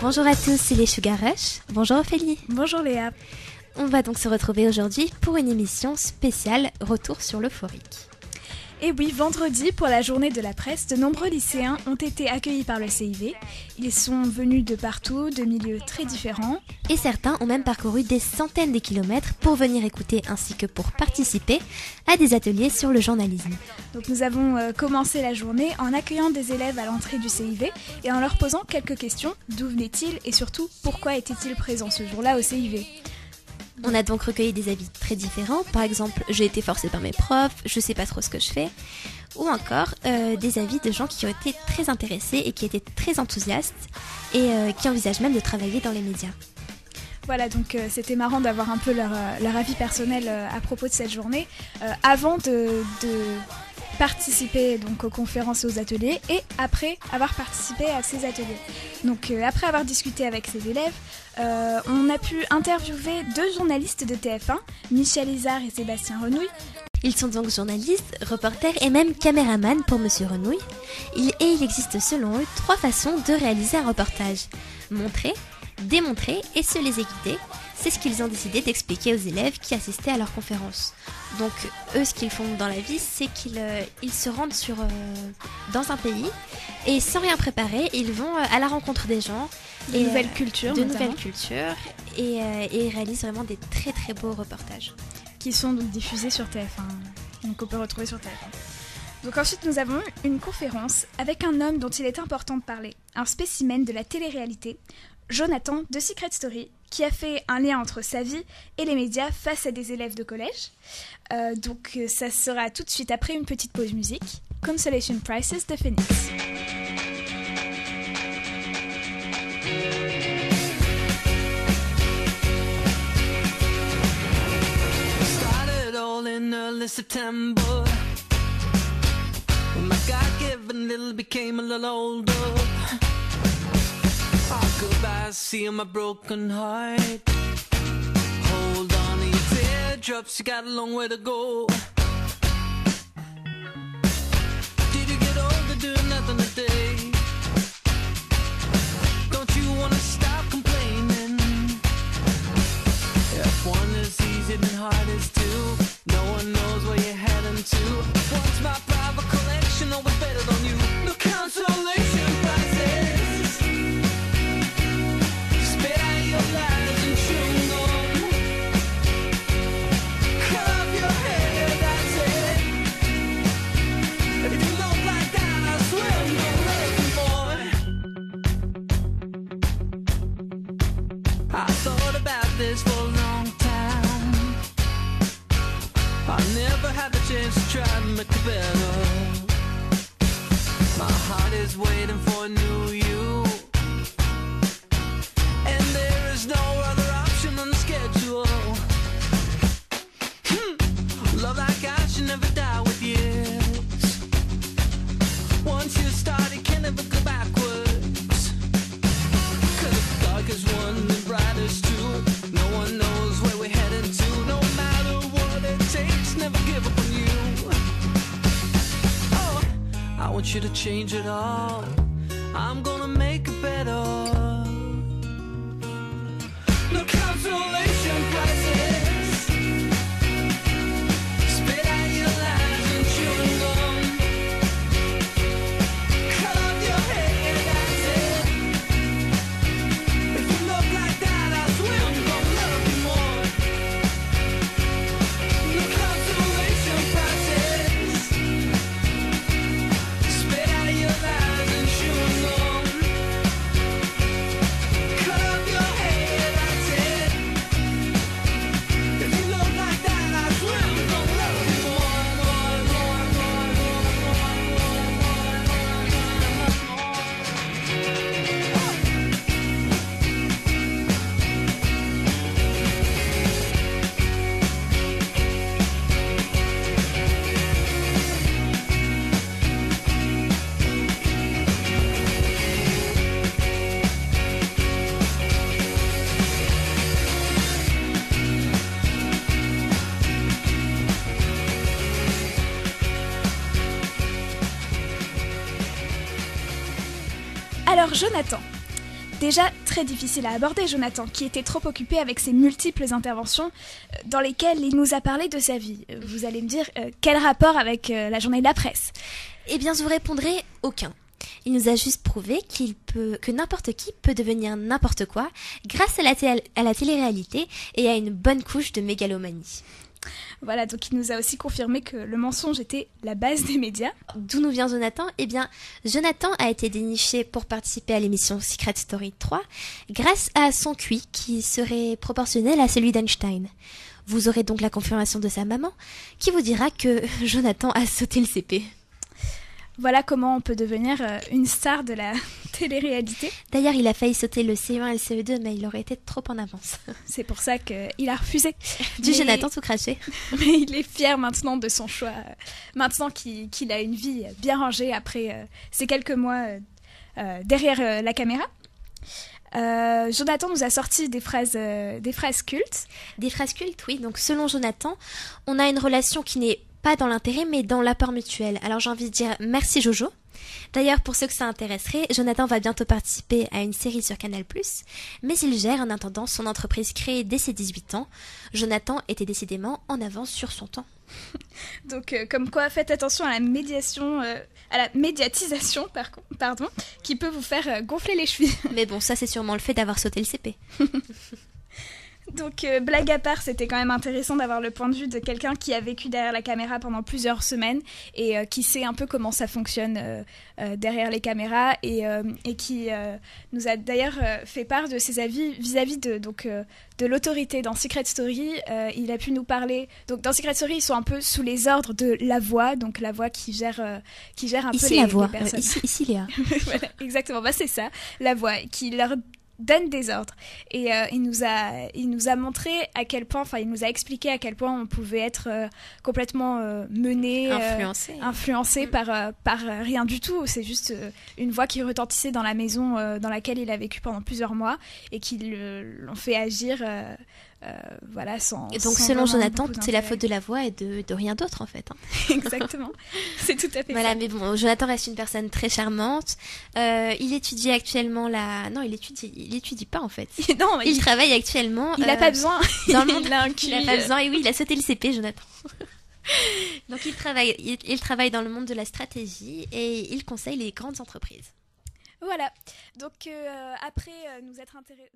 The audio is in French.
Bonjour à tous, c'est les Sugar Rush. Bonjour Ophélie. Bonjour Léa. On va donc se retrouver aujourd'hui pour une émission spéciale Retour sur l'euphorique. Et oui, vendredi, pour la journée de la presse, de nombreux lycéens ont été accueillis par le CIV. Ils sont venus de partout, de milieux très différents. Et certains ont même parcouru des centaines de kilomètres pour venir écouter ainsi que pour participer à des ateliers sur le journalisme. Donc nous avons commencé la journée en accueillant des élèves à l'entrée du CIV et en leur posant quelques questions. D'où venaient-ils et surtout, pourquoi étaient-ils présents ce jour-là au CIV ? On a donc recueilli des avis très différents, par exemple j'ai été forcée par mes profs, je sais pas trop ce que je fais, ou encore des avis de gens qui ont été très intéressés et qui étaient très enthousiastes et qui envisagent même de travailler dans les médias. Voilà, donc c'était marrant d'avoir un peu leur avis personnel à propos de cette journée avant de participer donc aux conférences et aux ateliers et après avoir participé à ces ateliers. Donc après avoir discuté avec ces élèves, on a pu interviewer deux journalistes de TF1, Michel Izard et Sébastien Renouille. Ils sont donc journalistes, reporters et même caméramans pour Monsieur Renouille. Il existe selon eux 3 façons de réaliser un reportage. Montrer, démontrer et se les écouter. C'est ce qu'ils ont décidé d'expliquer aux élèves qui assistaient à leur conférence. Donc eux, ce qu'ils font dans la vie, c'est qu'ils se rendent dans un pays et sans rien préparer, ils vont à la rencontre des gens. De nouvelles cultures et ils réalisent vraiment des très très beaux reportages. Qui sont donc diffusés sur TF1, donc on peut retrouver sur TF1. Donc ensuite nous avons eu une conférence avec un homme dont il est important de parler, un spécimen de la télé-réalité, Jonathan de Secret Story, qui a fait un lien entre sa vie et les médias face à des élèves de collège. Donc ça sera tout de suite après une petite pause musique, Consolation Prize de Phoenix. In early September, when my God-given little became a little older, oh, goodbye, seeing my broken heart. Hold on to your teardrops, you got a long way to go. Did you get older doing nothing today? Don't you wanna stop complaining? If one is easy, then hard is two. No one knows where you're heading to. Once my private collection always better than you. No consolation prizes. Spit out your lies and chew them. Cut off your hair, that's it. If you look like that, I swear I'm gonna let you more. I thought about this for a long time. I never had the chance to try to make it better. My heart is waiting for a new you, and there is no other option on the schedule. Love like I should never die with years. Once you start, it can never go backwards. 'Cause the dark is one and the bright is two. No one knows where we're heading to. No matter what it takes, never give up on you. Oh, I want you to change it all. I'm gonna make it better. No consolation prizes. Spit out your lies and chew them. Cut off your hair, that's it. If you look like that, I swear I'm gonna love you more. No consolation prizes. Spit out your lies and chew them. Cut off your hair, that's it. If you look like that, I swear I'm gonna love you more, more, more, more, more, Alors Jonathan, déjà très difficile à aborder, Jonathan, qui était trop occupé avec ses multiples interventions dans lesquelles il nous a parlé de sa vie. Vous allez me dire, quel rapport avec la journée de la presse? Eh bien, je vous répondrai aucun. Il nous a juste prouvé que n'importe qui peut devenir n'importe quoi grâce à la télé-réalité et à une bonne couche de mégalomanie. Voilà, donc il nous a aussi confirmé que le mensonge était la base des médias. D'où nous vient Jonathan? Eh bien, Jonathan a été déniché pour participer à l'émission Secret Story 3 grâce à son QI qui serait proportionnel à celui d'Einstein. Vous aurez donc la confirmation de sa maman qui vous dira que Jonathan a sauté le CP. Voilà comment on peut devenir une star de la télé-réalité. D'ailleurs, il a failli sauter le CE1 et le CE2, mais il aurait été trop en avance. C'est pour ça qu'il a refusé. Du Jonathan tout craché. Mais il est fier maintenant de son choix. Maintenant qu'il a une vie bien rangée après ces quelques mois derrière la caméra. Jonathan nous a sorti des phrases cultes. Des phrases cultes, oui. Donc, selon Jonathan, on a une relation qui n'est pas dans l'intérêt, mais dans l'apport mutuel. Alors j'ai envie de dire merci Jojo. D'ailleurs, pour ceux que ça intéresserait, Jonathan va bientôt participer à une série sur Canal+, mais il gère en attendant son entreprise créée dès ses 18 ans. Jonathan était décidément en avance sur son temps. Donc, comme quoi, faites attention à la médiatisation, qui peut vous faire gonfler les chevilles. Mais bon, ça c'est sûrement le fait d'avoir sauté le CP. Donc, blague à part, c'était quand même intéressant d'avoir le point de vue de quelqu'un qui a vécu derrière la caméra pendant plusieurs semaines et qui sait un peu comment ça fonctionne derrière les caméras et qui nous a d'ailleurs fait part de ses avis vis-à-vis de l'autorité dans Secret Story. Il a pu nous parler. Donc, dans Secret Story, ils sont un peu sous les ordres de La Voix, donc La Voix qui gère un peu les personnes. Ici Léa. Voilà, exactement, c'est ça, La Voix, qui leur donne des ordres et il nous a montré à quel point, il nous a expliqué à quel point on pouvait être complètement mené, influencé par rien du tout. C'est juste une voix qui retentissait dans la maison dans laquelle il a vécu pendant plusieurs mois et qui l'ont fait agir sans. Et donc, sans selon vraiment Jonathan, beaucoup c'est la d'intérêt. faute de la voix et de rien d'autre en fait. Exactement, c'est tout à fait voilà, ça. mais bon, Jonathan reste une personne très charmante. Il étudie actuellement Non, il étudie pas en fait. Non, il travaille actuellement. Il a pas besoin. Dans le monde, il a pas besoin. Et oui, il a sauté le CP, Jonathan. Donc il travaille dans le monde de la stratégie et il conseille les grandes entreprises. Voilà. Donc après nous être intéressés.